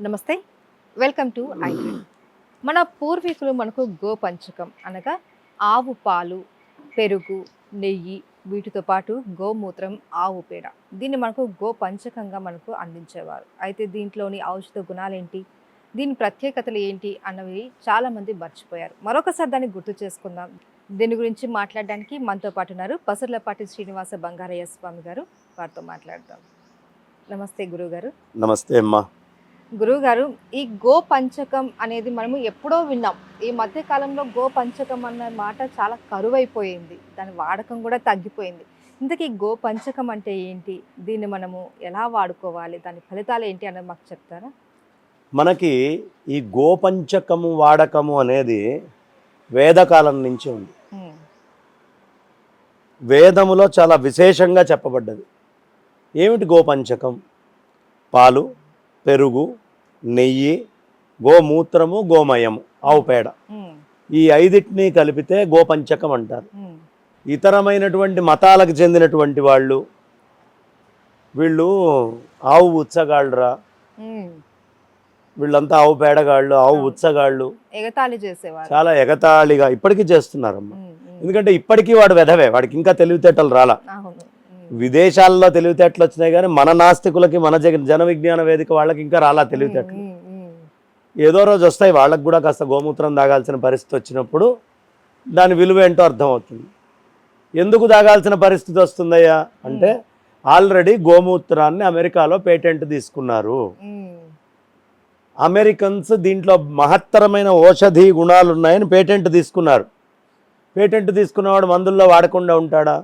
నమస్తే, welcome to iDream. మన పూర్వీకులు మనకు గోపంచకం అనగా ఆవు పాలు, పెరుగు, నెయ్యి, వీటితో పాటు గోమూత్రం, ఆవు పేడ, దీన్ని మనకు గోపంచకంగా మనకు అందించేవారు. అయితే దీంట్లోని ఔషధ గుణాలేంటి, దీని ప్రత్యేకతలు ఏంటి అన్నవి చాలామంది మర్చిపోయారు. మరొకసారి దాన్ని గుర్తు చేసుకుందాం. దీని గురించి మాట్లాడడానికి మనతో పాటు ఉన్నారు పసుర్లపాటి శ్రీనివాస బంగారయ్య స్వామి గారు. వారితో మాట్లాడదాం. నమస్తే గురువుగారు. నమస్తే అమ్మా. గురువుగారు, ఈ గోపంచకం అనేది మనము ఎప్పుడో విన్నాం. ఈ మధ్య కాలంలో గోపంచకం అన్న మాట చాలా కరువైపోయింది, దాని వాడకం కూడా తగ్గిపోయింది. ఇంతకీ గోపంచకం అంటే ఏంటి, దీన్ని మనము ఎలా వాడుకోవాలి, దాని ఫలితాలు ఏంటి అన్నది మాకు చెప్తారా? మనకి ఈ గోపంచకము వాడకము అనేది వేదకాలం నుంచి ఉంది. వేదములో చాలా విశేషంగా చెప్పబడ్డది. ఏమిటి గోపంచకం? పాలు, పెరుగు, నెయ్యి, గోమూత్రము, గోమయము, ఆవు పేడ, ఈ ఐదిటిని కలిపితే గోపంచకం అంటారు. ఇతరమైనటువంటి మతాలకు చెందినటువంటి వాళ్ళు వీళ్ళు ఆవు ఉత్సగాళ్ళరా, వీళ్ళంతా ఆవు పేడగాళ్ళు, ఆవు ఉత్సగాళ్ళు, ఎగతాళి చేసేవారు. చాలా ఎగతాళిగా ఇప్పటికీ చేస్తున్నారమ్మా. ఎందుకంటే ఇప్పటికీ వాడు వెధవే, వాడికి ఇంకా తెలివితేటలు రాలా. విదేశాల్లో తెలివితేటలు వచ్చినాయి కానీ మన నాస్తికులకి, మన జన విజ్ఞాన వేదిక వాళ్ళకి ఇంకా రాలా తెలివితేటలు. ఏదో రోజు వస్తాయి వాళ్ళకి కూడా. కాస్త గోమూత్రం తాగాల్సిన పరిస్థితి వచ్చినప్పుడు దాని విలువ ఏంటో అర్థమవుతుంది. ఎందుకు తాగాల్సిన పరిస్థితి వస్తుందయ్యా అంటే, ఆల్రెడీ గోమూత్రాన్ని అమెరికాలో పేటెంట్ తీసుకున్నారు. అమెరికన్స్ దీంట్లో మహత్తరమైన ఔషధీ గుణాలు ఉన్నాయని పేటెంట్ తీసుకున్నారు. పేటెంట్ తీసుకున్నవాడు మందుల్లో వాడకుండా ఉంటాడా?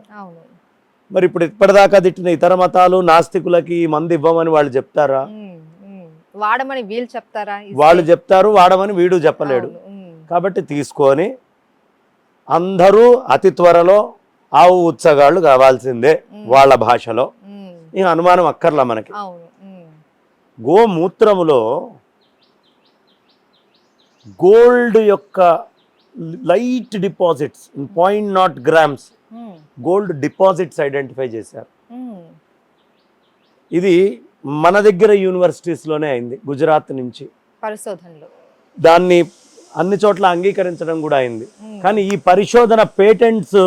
మరి ఇప్పుడు ఇప్పటిదాకా తిట్టిన ఇతర మతాలు నాస్తికులకి మందు ఇవ్వమని వాళ్ళు చెప్తారా? వాడమని వీళ్ళు చెప్తారా? వాళ్ళు చెప్తారు, వాడమని వీడు చెప్పలేడు. కాబట్టి తీసుకొని అందరూ అతి త్వరలో ఆవు ఉత్సగాళ్ళు కావాల్సిందే వాళ్ళ భాషలో. ఈ అనుమానం అక్కర్లా మనకి. గోమూత్రములో గోల్డ్ యొక్క light deposits, 0.0 grams gold deposits identify చేశారు. ఇది మన దగ్గర యూనివర్సిటీస్లోనే అయింది, గుజరాత్ నుంచి పరిశోధనలు. దాన్ని అన్ని చోట్ల అంగీకరించడం కూడా అయింది. కానీ ఈ పరిశోధన పేటెంట్స్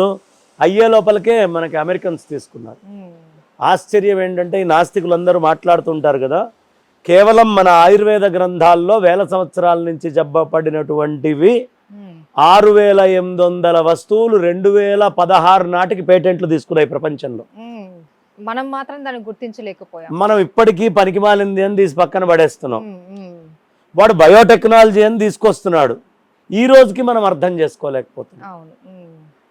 అయ్యే లోపలికే మనకి అమెరికన్స్ తీసుకున్నారు. ఆశ్చర్యం ఏంటంటే, ఈ నాస్తికులందరూ మాట్లాడుతుంటారు కదా, కేవలం మన ఆయుర్వేద గ్రంథాల్లో వేల సంవత్సరాల నుంచి చెప్పబడినటువంటివి 6800 వస్తువులు 2016 నాటికి పేటెంట్లు తీసుకున్నాయి ప్రపంచంలో. మనం మాత్రం దాన్ని గుర్తించలేకపోయాం. మనం ఇప్పటికీ పనికిమాలింది అని తీసి పక్కన పడేస్తున్నాం. వాడు బయోటెక్నాలజీ అని తీసుకొస్తున్నాడు. ఈ రోజుకి మనం అర్థం చేసుకోలేకపోతున్నాం.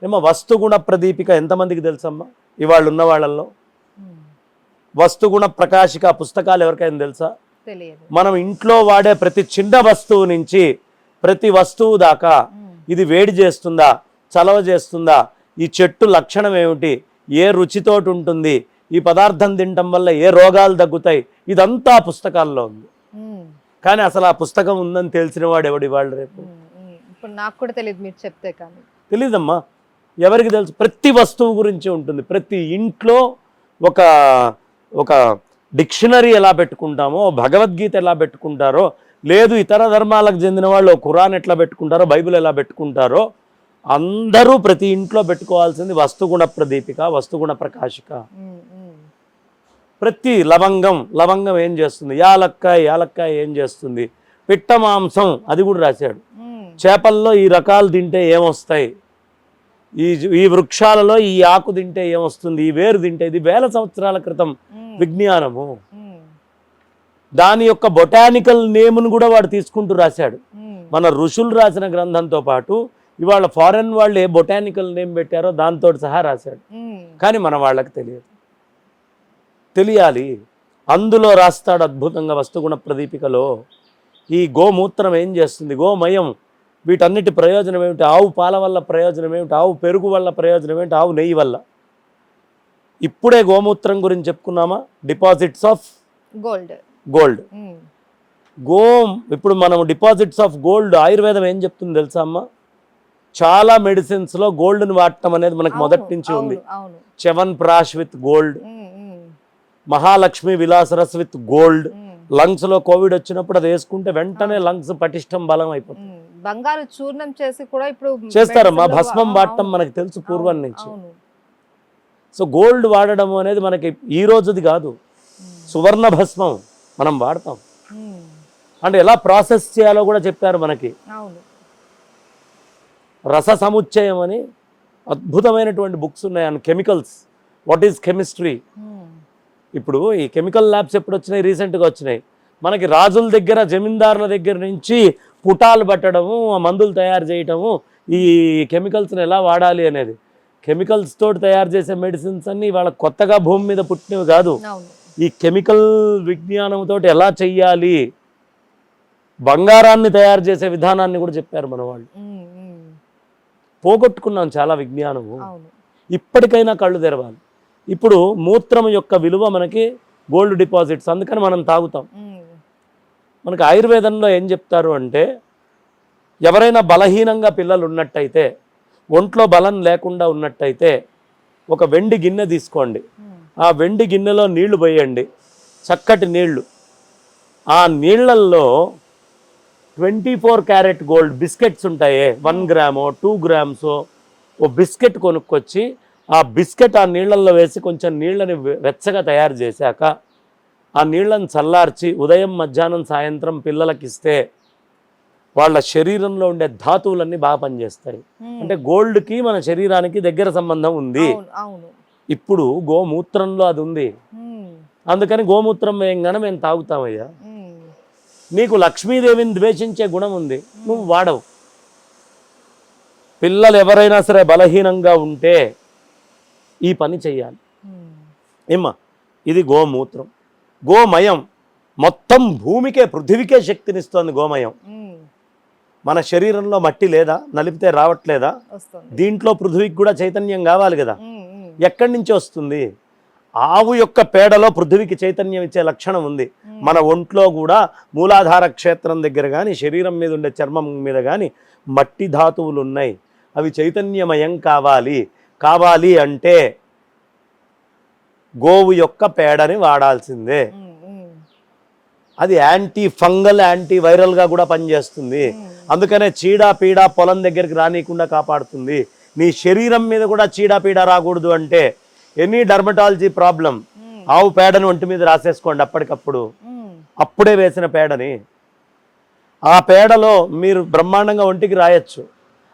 ఏమో వస్తుగుణ ప్రదీపిక ఎంతమందికి తెలుసమ్మా ఇవాళ ఉన్న వాళ్ళల్లో? వస్తుగుణ ప్రకాశిక పుస్తకాలు ఎవరికైనా తెలుసా? మనం ఇంట్లో వాడే ప్రతి చిన్న వస్తువు నుంచి ప్రతి వస్తువు దాకా, ఇది వేడి చేస్తుందా, చలవ చేస్తుందా, ఈ చెట్టు లక్షణం ఏమిటి, ఏ రుచితోటి ఉంటుంది, ఈ పదార్థం తినటం వల్ల ఏ రోగాలు తగ్గుతాయి, ఇదంతా పుస్తకాల్లో ఉంది. కానీ అసలు ఆ పుస్తకం ఉందని తెలిసిన వాడు ఎవడు ఇవాళ రేపు? ఇప్పుడు నాకు కూడా తెలియదు, మీరు చెప్తే కానీ. తెలీదమ్మా, ఎవరికి తెలుసు? ప్రతి వస్తువు గురించి ఉంటుంది. ప్రతి ఇంట్లో ఒక ఒక డిక్షనరీ ఎలా పెట్టుకుంటామో, భగవద్గీత ఎలా పెట్టుకుంటారో, లేదు ఇతర ధర్మాలకు చెందిన వాళ్ళు ఖురాన్ ఎట్లా పెట్టుకుంటారో, బైబిల్ ఎలా పెట్టుకుంటారో, అందరూ ప్రతి ఇంట్లో పెట్టుకోవాల్సింది వస్తుగుణ ప్రదీపిక, వస్తుగుణ ప్రకాశిక. ప్రతి లవంగం ఏం చేస్తుంది, యాలక్కాయ ఏం చేస్తుంది, పిట్ట మాంసం అది కూడా రాశాడు. చేపల్లో ఈ రకాలు తింటే ఏమొస్తాయి, ఈ వృక్షాలలో ఈ ఆకు తింటే ఏమొస్తుంది, ఈ వేరు తింటే, ఇది వేల సంవత్సరాల క్రితం విజ్ఞానము. దాని యొక్క బొటానికల్ నేమ్ను కూడా వాడు తీసుకుంటూ రాశాడు. మన ఋషులు రాసిన గ్రంథంతో పాటు ఇవాళ ఫారెన్ వాళ్ళు ఏ బొటానికల్ నేమ్ పెట్టారో దాంతో సహా రాశాడు. కానీ మన వాళ్ళకి తెలియాలి. అందులో రాస్తాడు అద్భుతంగా వస్తుగుణ ప్రదీపికలో. ఈ గోమూత్రం ఏం చేస్తుంది, గోమయం, వీటన్నిటి ప్రయోజనం ఏమిటి, ఆవు పాల వల్ల ప్రయోజనం ఏమిటి, ఆవు పెరుగు వల్ల ప్రయోజనం ఏమిటి, ఆవు నెయ్యి వల్ల. ఇప్పుడే గోమూత్రం గురించి చెప్పుకున్నామా, డిపాజిట్స్ ఆఫ్ గోల్డ్. ఇప్పుడు మనం డిపాజిట్స్ ఆఫ్ గోల్డ్, ఆయుర్వేదం ఏం చెప్తుంది తెలుసా అమ్మా? చాలా మెడిసిన్స్లో గోల్డ్ని వాడటం అనేది మనకు మొదటి నుంచి ఉంది. Chyawanprash with gold, Mahalakshmi Vilasras with gold, lungs లో కోవిడ్ వచ్చినప్పుడు అది వేసుకుంటే వెంటనే లంగ్స్ పటిష్టం బలం అయిపోతుంది. బంగారు చూర్ణం చేసి కూడా ఇప్పుడు చేస్తారమ్మా, భస్మం వాడటం మనకు తెలుసు పూర్వం నుంచి. సో గోల్డ్ వాడడం అనేది మనకి ఈ రోజుది కాదు, సువర్ణ భస్మం మనం వాడతాం. అంటే ఎలా ప్రాసెస్ చేయాలో కూడా చెప్పారు మనకి. రస సముచ్చయం అని అద్భుతమైనటువంటి బుక్స్ ఉన్నాయి and chemicals, what is chemistry. ఇప్పుడు ఈ కెమికల్ ల్యాబ్స్ ఎప్పుడు వచ్చినాయి? రీసెంట్గా వచ్చినాయి. మనకి రాజుల దగ్గర, జమీందారుల దగ్గర నుంచి పుటాలు పట్టడము, మందులు తయారు చేయటము, ఈ కెమికల్స్ని ఎలా వాడాలి అనేది. కెమికల్స్ తోటి తయారు చేసే మెడిసిన్స్ అన్ని వాళ్ళ కొత్తగా భూమి మీద పుట్టినవి కాదు. ఈ కెమికల్ విజ్ఞానంతో ఎలా చెయ్యాలి, బంగారాన్ని తయారు చేసే విధానాన్ని కూడా చెప్పారు మన వాళ్ళు. పోగొట్టుకున్నాం చాలా విజ్ఞానము. ఇప్పటికైనా కళ్ళు తెరవాలి. ఇప్పుడు మూత్రం యొక్క విలువ మనకి గోల్డ్ డిపాజిట్స్, అందుకని మనం తాగుతాం. మనకి ఆయుర్వేదంలో ఏం చెప్తారు అంటే, ఎవరైనా బలహీనంగా పిల్లలు ఉన్నట్టయితే, ఒంట్లో బలం లేకుండా ఉన్నట్టయితే ఒక వెండి గిన్నె తీసుకోండి. ఆ వెండి గిన్నెలో నీళ్లు పోయండి, చక్కటి నీళ్లు. ఆ నీళ్లల్లో 24 క్యారెట్ గోల్డ్ బిస్కెట్స్ ఉంటాయే, 1 గ్రామో 2 గ్రామ్సో ఓ బిస్కెట్ కొనుక్కొచ్చి ఆ బిస్కెట్ ఆ నీళ్లల్లో వేసి కొంచెం నీళ్ళని వెచ్చగా తయారు చేశాక ఆ నీళ్ళని చల్లార్చి ఉదయం, మధ్యాహ్నం, సాయంత్రం పిల్లలకి ఇస్తే వాళ్ళ శరీరంలో ఉండే ధాతువులన్నీ బాగా పనిచేస్తాయి. అంటే గోల్డ్కి మన శరీరానికి దగ్గర సంబంధం ఉంది. ఇప్పుడు గోమూత్రంలో అది ఉంది. అందుకని గోమూత్రం వేయంగానే మేము తాగుతామయ్యా. నీకు లక్ష్మీదేవిని ద్వేషించే గుణం ఉంది, నువ్వు వాడవు. పిల్లలు ఎవరైనా సరే బలహీనంగా ఉంటే ఈ పని చెయ్యాలి. ఏమ్మా, ఇది గోమూత్రం. గోమయం మొత్తం భూమికే, పృథివికే శక్తినిస్తోంది గోమయం. మన శరీరంలో మట్టి లేదా, నలిపితే రావట్లేదా? దీంట్లో పృథివికి కూడా చైతన్యం కావాలి కదా. ఎక్కడి నుంచి వస్తుంది? ఆవు యొక్క పేడలో పృథివికి చైతన్యం ఇచ్చే లక్షణం ఉంది. మన ఒంట్లో కూడా మూలాధార క్షేత్రం దగ్గర కానీ, శరీరం మీద ఉండే చర్మం మీద కానీ మట్టి ధాతువులు ఉన్నాయి. అవి చైతన్యమయం కావాలి అంటే గోవు యొక్క పేడని వాడాల్సిందే. అది యాంటీ ఫంగల్, యాంటీ వైరల్గా కూడా పనిచేస్తుంది. అందుకనే చీడ-పీడ పొలం దగ్గరికి రానియకుండా కాపాడుతుంది. నీ శరీరం మీద కూడా చీడ-పీడ రాకూడదు అంటే ఎనీ డర్మటాలజీ ప్రాబ్లం, ఆవు పేడని ఒంటి మీద రాసేసుకోండి అప్పటికప్పుడు. అప్పుడే వేసిన పేడని, ఆ పేడలో మీరు బ్రహ్మాండంగా ఒంటికి రాయొచ్చు.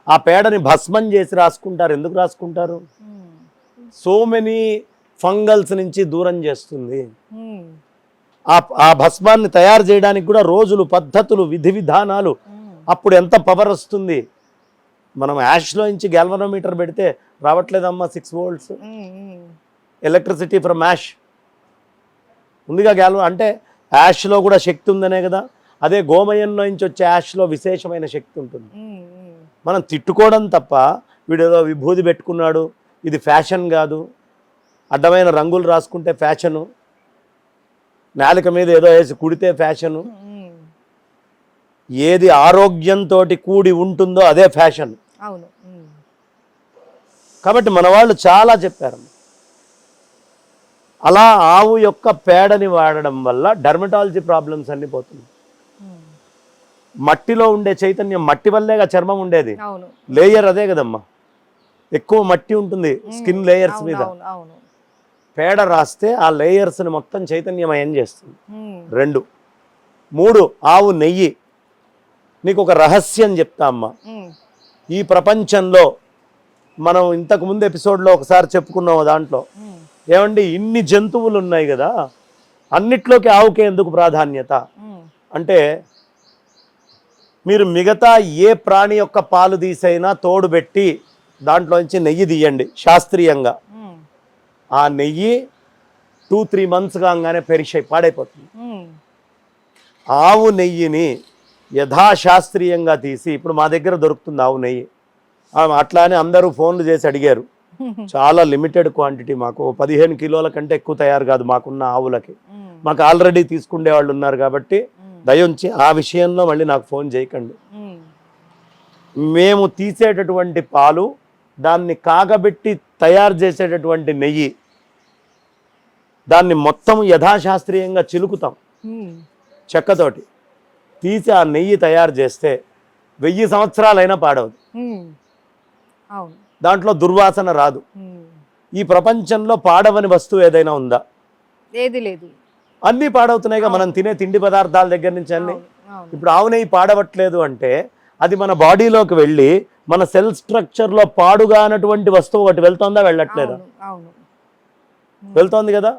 ఆ పేడని భస్మం చేసి రాసుకుంటారు. ఎందుకు రాసుకుంటారు? సో మెనీ ఫంగల్స్ నుంచి దూరం చేస్తుంది. ఆ భస్మాన్ని తయారు చేయడానికి కూడా రోజులు, పద్ధతులు, విధి విధానాలు. అప్పుడు ఎంత పవర్ వస్తుంది. మనం యాష్లో నుంచి గ్యాల్వనోమీటర్ పెడితే రావట్లేదమ్మా 6 volts ఎలక్ట్రిసిటీ ఫ్రమ్ యాష్ ఉందిగా. అంటే యాష్లో కూడా శక్తి ఉందనే కదా. అదే గోమయంలో నుంచి వచ్చే యాష్లో విశేషమైన శక్తి ఉంటుంది. మనం తిట్టుకోవడం తప్ప, వీడేదో విభూది పెట్టుకున్నాడు, ఇది ఫ్యాషన్ కాదు, అడ్డమైన రంగులు రాసుకుంటే ఫ్యాషను, నాలుక మీద ఏదో వేసి కుడితే ఫ్యాషను. ఏది ఆరోగ్యంతో కూడి ఉంటుందో అదే ఫ్యాషన్. కాబట్టి మన వాళ్ళు చాలా చెప్పారు. అలా ఆవు యొక్క పేడని వాడడం వల్ల డర్మటాలజీ ప్రాబ్లమ్స్ అన్ని పోతున్నాయి. మట్టిలో ఉండే చైతన్యం, మట్టి వల్లేగా చర్మం ఉండేది. లేయర్ అదే కదమ్మా, ఎక్కువ మట్టి ఉంటుంది స్కిన్ లేయర్స్ మీద. పేడ రాస్తే ఆ లేయర్స్ని మొత్తం చైతన్యమయం చేస్తుంది. 2, 3 ఆవు నెయ్యి. నీకు ఒక రహస్యం చెప్తా అమ్మా. ఈ ప్రపంచంలో మనం ఇంతకు ముందు ఎపిసోడ్లో ఒకసారి చెప్పుకున్నాము. దాంట్లో ఏమండి, ఇన్ని జంతువులు ఉన్నాయి కదా, అన్నిట్లోకి ఆవుకే ఎందుకు ప్రాధాన్యత అంటే, మీరు మిగతా ఏ ప్రాణి యొక్క పాలు తీసైనా తోడు పెట్టి దాంట్లోంచి నెయ్యి తీయండి శాస్త్రీయంగా. ఆ నెయ్యి 2-3 months కాగానే పాడైపోతుంది. ఆవు నెయ్యిని యథాశాస్త్రీయంగా తీసి, ఇప్పుడు మా దగ్గర దొరుకుతుంది ఆవు నెయ్యి. అట్లా అని అందరూ ఫోన్లు చేసి అడిగారు. చాలా లిమిటెడ్ క్వాంటిటీ, మాకు 15 కిలోల కంటే ఎక్కువ తయారు కాదు మాకున్న ఆవులకి. మాకు ఆల్రెడీ తీసుకునే వాళ్ళు ఉన్నారు కాబట్టి దయించి ఆ విషయంలో మళ్ళీ నాకు ఫోన్ చేయకండి. మేము తీసేటటువంటి పాలు, దాన్ని కాగబెట్టి తయారు చేసేటటువంటి నెయ్యి, దాన్ని మొత్తం యథాశాస్త్రీయంగా చిలుకుతాం. చెక్కతోటి తీసి ఆ నెయ్యి తయారు చేస్తే 1000 సంవత్సరాలైనా పాడవదు. అవును. దాంట్లో దుర్వాసన రాదు. ఈ ప్రపంచంలో పాడవని వస్తువు ఏదైనా ఉందా? ఏది లేదు. అన్నీ పాడవుతున్నాయిగా, మనం తినే తిండి పదార్థాల దగ్గర నుంచి అన్ని. ఇప్పుడు ఆవు నెయ్యి పాడవట్లేదు అంటే అది మన బాడీలోకి వెళ్ళి మన సెల్ స్ట్రక్చర్లో పాడుగా అన్నటువంటి వస్తువు ఒకటి వెళ్తుందా, వెళ్ళట్లేదా? వెళ్తోంది కదా.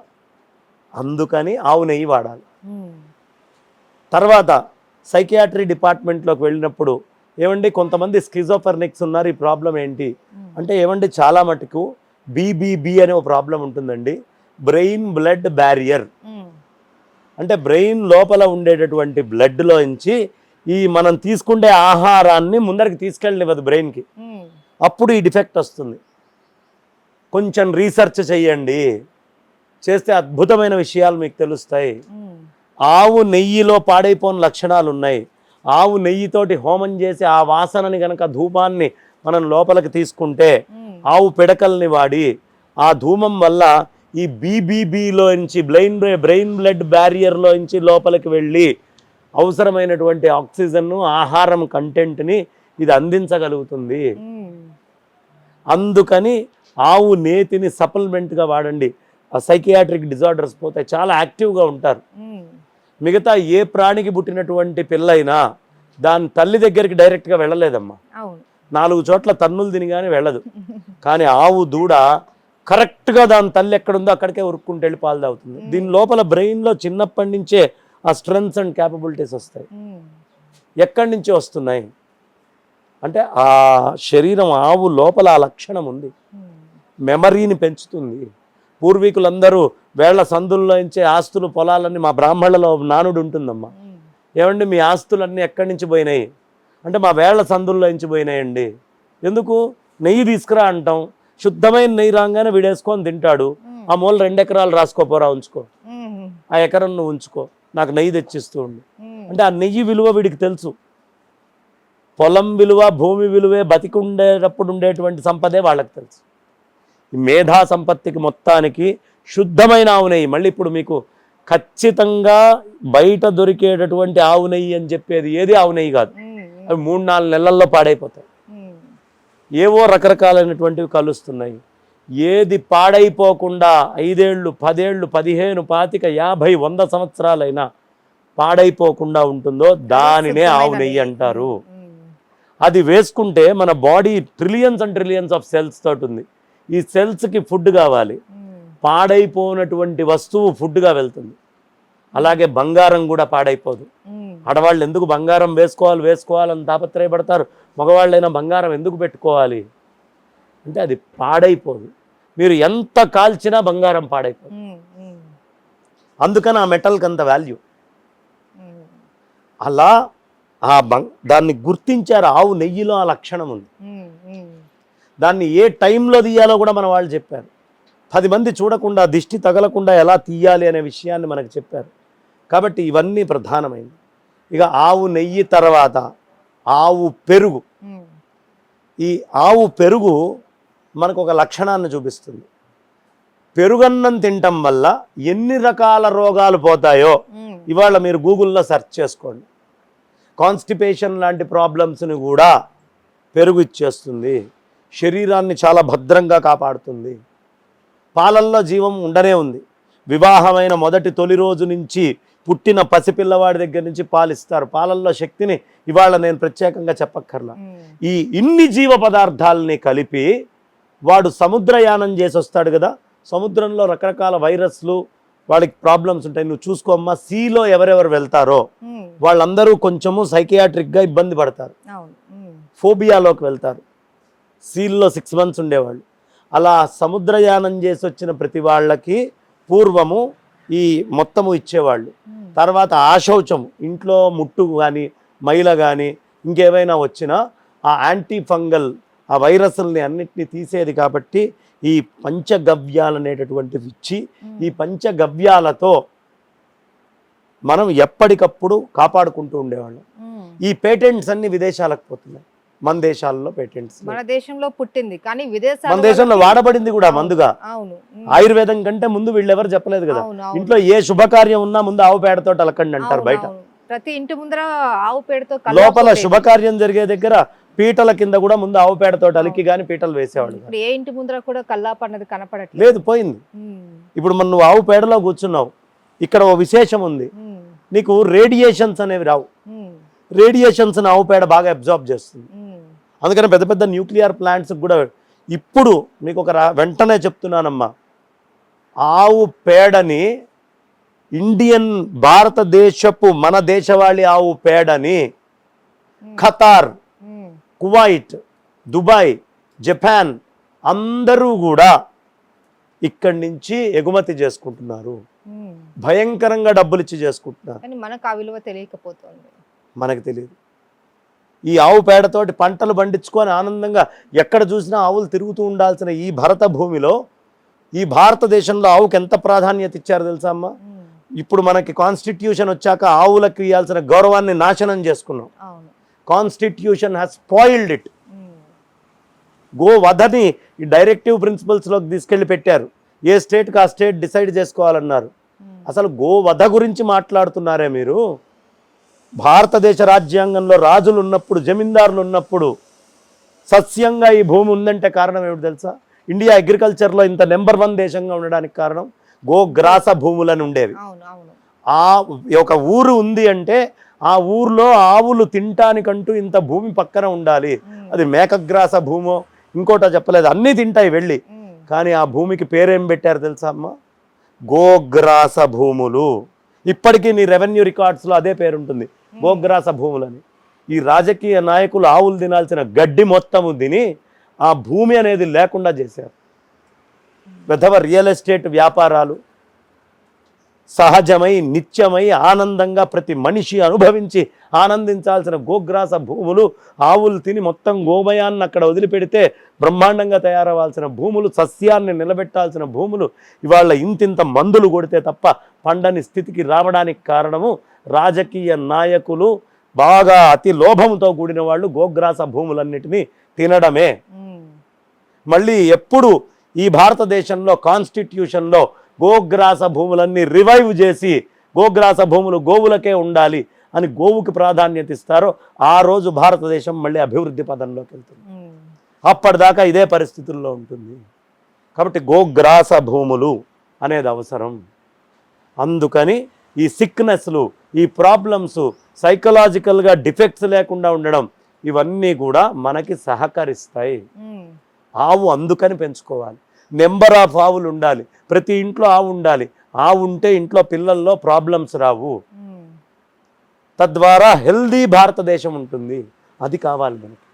అందుకని ఆవు నెయ్యి వాడాలి. తర్వాత సైకియాట్రీ డిపార్ట్మెంట్లోకి వెళ్ళినప్పుడు ఏమండి కొంతమంది స్కిజోఫర్నిక్స్ ఉన్నారు, ఈ ప్రాబ్లం ఏంటి అంటే ఏమండి చాలా మటుకు బీబీబీ అనే ఒక ప్రాబ్లం ఉంటుందండి, బ్రెయిన్ బ్లడ్ బ్యారియర్. అంటే బ్రెయిన్ లోపల ఉండేటటువంటి బ్లడ్లోంచి ఈ మనం తీసుకునే ఆహారాన్ని ముందరికి తీసుకెళ్ళనివ్వదు బ్రెయిన్కి, అప్పుడు ఈ డిఫెక్ట్ వస్తుంది. కొంచెం రీసెర్చ్ చెయ్యండి, చేస్తే అద్భుతమైన విషయాలు మీకు తెలుస్తాయి. ఆవు నెయ్యిలో పాడైపోని లక్షణాలు ఉన్నాయి. ఆవు నెయ్యితోటి హోమం చేసి ఆ వాసనని గనక ధూపాన్ని మనం లోపలికి తీసుకుంటే, ఆవు పిడకల్ని వాడి ఆ ధూమం వల్ల ఈ బీబీబీలోంచి బ్రెయిన్ బ్లడ్ బ్యారియర్లోంచి లోపలికి వెళ్ళి అవసరమైనటువంటి ఆక్సిజన్ను ఆహారం కంటెంట్ని ఇది అందించగలుగుతుంది. అందుకని ఆవు నేతిని సప్లిమెంట్గా వాడండి. ఆ సైకియాట్రిక్ డిజార్డర్స్ పోతే చాలా యాక్టివ్గా ఉంటారు. మిగతా ఏ ప్రాణికి పుట్టినటువంటి పిల్లైనా దాని తల్లి దగ్గరికి డైరెక్ట్గా వెళ్ళలేదమ్మా, 4 చోట్ల తన్నులు తినిగానే వెళ్ళదు. కానీ ఆవు దూడ కరెక్ట్గా దాని తల్లి ఎక్కడుందో అక్కడికే ఉరుక్కుంటూ వెళ్ళి పాలు తాగుతుంది. దీని లోపల బ్రెయిన్లో చిన్నప్పటి నుంచే ఆ స్ట్రెంగ్స్ అండ్ క్యాపబిలిటీస్ వస్తాయి. ఎక్కడి నుంచి వస్తున్నాయి అంటే ఆ శరీరం ఆవు లోపల ఆ లక్షణం ఉంది, మెమరీని పెంచుతుంది. పూర్వీకులందరూ వేళ్ల సందుల్లో ఇచ్చే ఆస్తులు పొలాలన్నీ, మా బ్రాహ్మణులలో నానుడు ఉంటుందమ్మా, ఏమండి మీ ఆస్తులన్నీ ఎక్కడి నుంచి పోయినాయి అంటే మా వేళ్ల సందుల్లో నుంచి పోయినాయండి. ఎందుకు? నెయ్యి తీసుకురా అంటాం, శుద్ధమైన నెయ్యి రాగానే వీడేసుకొని తింటాడు. ఆ మూల 2 ఎకరాలు రాసుకోపోరా, ఉంచుకో, ఆ ఎకరం నువ్వు ఉంచుకో, నాకు నెయ్యి తెచ్చిస్తూ ఉండు అంటే ఆ నెయ్యి విలువ వీడికి తెలుసు. పొలం విలువ, భూమి విలువే బతికి ఉండేటప్పుడు ఉండేటువంటి సంపదే వాళ్ళకి తెలుసు. ఈ మేధా సంపత్తికి మొత్తానికి శుద్ధమైన ఆవు నెయ్యి. మళ్ళీ ఇప్పుడు మీకు ఖచ్చితంగా బయట దొరికేటటువంటి ఆవు నెయ్యి అని చెప్పేది ఏది ఆవు నెయ్యి కాదు. అవి 3-4 నెలల్లో పాడైపోతాయి. ఏవో రకరకాలైనటువంటివి కలుస్తున్నాయి. ఏది పాడైపోకుండా 5 ఏళ్ళు 10 ఏళ్ళు 15 25 50 100 సంవత్సరాలైనా పాడైపోకుండా ఉంటుందో దానినే ఆవు నెయ్యి అంటారు. అది వేసుకుంటే మన body trillions and trillions of cells తోటి ఉంది. ఈ సెల్స్కి ఫుడ్ కావాలి, పాడైపోయినటువంటి వస్తువు ఫుడ్గా వెళ్తుంది. అలాగే బంగారం కూడా పాడైపోదు. ఆడవాళ్ళు ఎందుకు బంగారం వేసుకోవాలని తాపత్రయపడతారు, మగవాళ్ళైనా బంగారం ఎందుకు పెట్టుకోవాలి అంటే అది పాడైపోదు. మీరు ఎంత కాల్చినా బంగారం పాడైపోదు. అందుకని ఆ మెటల్కి అంత వాల్యూ. అలా దాన్ని గుర్తించారు. ఆవు నెయ్యిలో ఆ లక్షణం ఉంది. దాన్ని ఏ టైంలో తీయాలో కూడా మన వాళ్ళు చెప్పారు. 10 మంది చూడకుండా, దిష్టి తగలకుండా ఎలా తీయాలి అనే విషయాన్ని మనకు చెప్పారు. కాబట్టి ఇవన్నీ ప్రధానమైనవి. ఇక ఆవు నెయ్యి తర్వాత ఆవు పెరుగు. ఈ ఆవు పెరుగు మనకు ఒక లక్షణాన్ని చూపిస్తుంది. పెరుగన్నం తినటం వల్ల ఎన్ని రకాల రోగాలు పోతాయో ఇవాళ మీరు గూగుల్లో సెర్చ్ చేసుకోండి. కాన్స్టిపేషన్ లాంటి ప్రాబ్లమ్స్ని కూడా పెరుగు ఇచ్చేస్తుంది. శరీరాన్ని చాలా భద్రంగా కాపాడుతుంది. పాలల్లో జీవం ఉండనే ఉంది. వివాహమైన మొదటి తొలి రోజు నుంచి పుట్టిన పసిపిల్లవాడి దగ్గర నుంచి పాలిస్తారు. పాలల్లో శక్తిని ఇవాళ నేను ప్రత్యేకంగా చెప్పక్కర్లా. ఈ ఇన్ని జీవ పదార్థాలని కలిపి వాడు సముద్రయానం చేసి వస్తాడు కదా, సముద్రంలో రకరకాల వైరస్లు వాడికి ప్రాబ్లమ్స్ ఉంటాయి. నువ్వు చూసుకోమ్మా, సీలో ఎవరెవరు వెళ్తారో వాళ్ళందరూ కొంచెము సైకియాట్రిక్గా ఇబ్బంది పడతారు, ఫోబియాలోకి వెళ్తారు. సీల్లో 6 months ఉండేవాళ్ళు. అలా సముద్రయానం చేసి వచ్చిన ప్రతి వాళ్ళకి పూర్వము ఈ మొత్తము ఇచ్చేవాళ్ళు. తర్వాత ఆశౌచము, ఇంట్లో ముట్టు కానీ మైల కానీ ఇంకేమైనా వచ్చినా ఆ యాంటీ ఫంగల్ ఆ వైరస్ల్ని అన్నిటినీ తీసేది. కాబట్టి ఈ పంచగవ్యాలు అనేటటువంటివి ఇచ్చి ఈ పంచగవ్యాలతో మనం ఎప్పటికప్పుడు కాపాడుకుంటూ ఉండేవాళ్ళం. ఈ పేటెంట్స్ అన్ని విదేశాలకు పోతున్నాయి. మన దేశాల్లో పేటెంట్స్ మన దేశంలో పుట్టింది కానీ మన విదేశాల దేశంలో వాడబడింది కూడా మందుగా. అవును ఆయుర్వేదం కంటే ముందు వీళ్ళు ఎవరు చెప్పలేదు కదా. అవును అవును ఇంట్లో ఏ శుభకార్యం ఉన్నా ముందు ఆవు పేడతో అలకండి అంటారు బయట. అవును. ప్రతి ఇంటి ముందర ఆవు పేడతో లోపల శుభకార్యం జరిగే దగ్గర పీటల కింద కూడా ముందు ఆవు పేడతో అలికి గాని పీటలు వేసేవాడు. ఇప్పుడు ఏ ఇంటి ముందర కూడా కల్లాపు అన్నది కనపడట్లేదు. లేదు, పోయింది. ఇప్పుడు మనం నువ్వు ఆవు పేడలో కూర్చున్నావు, ఇక్కడ ఓ విశేషం ఉంది, నీకు రేడియేషన్స్ అనేవి రావు. రేడియేషన్స్ ఆవు పేడ బాగా అబ్జార్బ్ చేస్తుంది. అందుకని పెద్ద పెద్ద న్యూక్లియర్ ప్లాంట్స్ కూడా ఇప్పుడు మీకు ఒక వెంటనే చెప్తున్నానమ్మా, ఆవు పేడని ఇండియన్ భారతదేశపు మన దేశవాళీ ఆవు పేడని ఖతార్, కువైట్, దుబాయ్, జపాన్ అందరూ కూడా ఇక్కడి నుంచి ఎగుమతి చేసుకుంటున్నారు. భయంకరంగా డబ్బులు ఇచ్చి చేసుకుంటున్నారు. మనకు ఆ విలువ తెలియకపోతుంది. మనకు తెలియదు. ఈ ఆవు పేడతోటి పంటలు పండించుకొని ఆనందంగా ఎక్కడ చూసినా ఆవులు తిరుగుతూ ఉండాల్సిన ఈ భరత భూమిలో, ఈ భారతదేశంలో ఆవుకి ఎంత ప్రాధాన్యత ఇచ్చారు తెలుసా అమ్మా? ఇప్పుడు మనకి కాన్స్టిట్యూషన్ వచ్చాక ఆవులకు ఇవ్వాల్సిన గౌరవాన్ని నాశనం చేసుకున్నాం. Constitution has spoiled it. గో వధని ఈ డైరెక్టివ్ ప్రిన్సిపల్స్లోకి తీసుకెళ్ళి పెట్టారు. ఏ స్టేట్కి ఆ స్టేట్ డిసైడ్ చేసుకోవాలన్నారు. అసలు గో వధ గురించి మాట్లాడుతున్నారే మీరు? భారతదేశ రాజ్యాంగంలో రాజులు ఉన్నప్పుడు, జమీందారులు ఉన్నప్పుడు సస్యంగా ఈ భూమి ఉందంటే కారణం ఏమిటి తెలుసా? ఇండియా అగ్రికల్చర్లో ఇంత నెంబర్ 1 దేశంగా ఉండడానికి కారణం గోగ్రాస భూములని ఉండేవి. ఆ ఒక ఊరు ఉంది అంటే ఆ ఊర్లో ఆవులు తినటానికంటూ ఇంత భూమి పక్కన ఉండాలి. అది మేకగ్రాస భూమో ఇంకోటో చెప్పలేదు, అన్నీ తింటాయి వెళ్ళి. కానీ ఆ భూమికి పేరేం పెట్టారు తెలుసా అమ్మ? గోగ్రాస భూములు. ఇప్పటికీ నీ రెవెన్యూ రికార్డ్స్లో అదే పేరుంటుంది, గోగ్రాస భూములని. ఈ రాజకీయ నాయకులు ఆవులు తినాల్సిన గడ్డి మొత్తము తిని ఆ భూమి అనేది లేకుండా చేశారు. పెద్దవ రియల్ ఎస్టేట్ వ్యాపారాలు సహజమై నిత్యమై ఆనందంగా ప్రతి మనిషి అనుభవించి ఆనందించాల్సిన గోగ్రాస భూములు ఆవులు తిని మొత్తం గోమయాన్ని అక్కడ వదిలిపెడితే బ్రహ్మాండంగా తయారవ్వాల్సిన భూములు, సస్యాన్ని నిలబెట్టాల్సిన భూములు ఇవాళ ఇంతింత మందులు కొడితే తప్ప పండని స్థితికి రావడానికి కారణము రాజకీయ నాయకులు బాగా అతి లోభంతో కూడిన వాళ్ళు గోగ్రాస భూములన్నిటినీ తినడమే. మళ్ళీ ఎప్పుడు ఈ భారతదేశంలో కాన్స్టిట్యూషన్లో గోగ్రాస భూములన్నీ రివైవ్ చేసి గోగ్రాస భూములు గోవులకే ఉండాలి అని గోవుకి ప్రాధాన్యత ఇస్తారో ఆ రోజు భారతదేశం మళ్ళీ అభివృద్ధి పదంలోకి వెళ్తుంది. అప్పటిదాకా ఇదే పరిస్థితుల్లో ఉంటుంది. కాబట్టి గోగ్రాస భూములు అనేది అవసరం. అందుకని ఈ సిక్నెస్లు, ఈ ప్రాబ్లమ్స్, సైకలాజికల్గా డిఫెక్ట్స్ లేకుండా ఉండడం ఇవన్నీ కూడా మనకి సహకరిస్తాయి. ఆవు అందుకని పెంచుకోవాలి. నెంబర్ ఆఫ్ ఆవులు ఉండాలి, ప్రతి ఇంట్లో ఆవు ఉండాలి. ఆవు ఉంటే ఇంట్లో పిల్లల్లో ప్రాబ్లమ్స్ రావు, తద్వారా హెల్దీ భారతదేశం ఉంటుంది. అది కావాలి మనకి.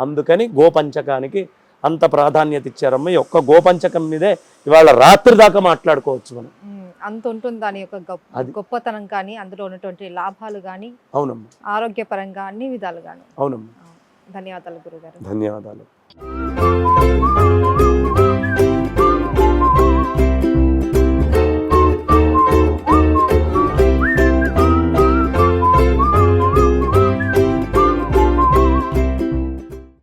అందుకని గోపంచకానికి అంత ప్రాధాన్యత ఇచ్చారమ్మ. ఈ ఒక్క గోపంచకం మీదే ఇవాళ రాత్రి దాకా మాట్లాడుకోవచ్చు మనం. అంత ఉంటుంది దాని యొక్క గొప్పతనం కానీ, అందులో ఉన్నటువంటి లాభాలు కానీ. అవునమ్మా. ఆరోగ్యపరంగా అన్ని విధాలుగాను. అవునమ్మా. ధన్యవాదాలు గురుగారు. ధన్యవాదాలు.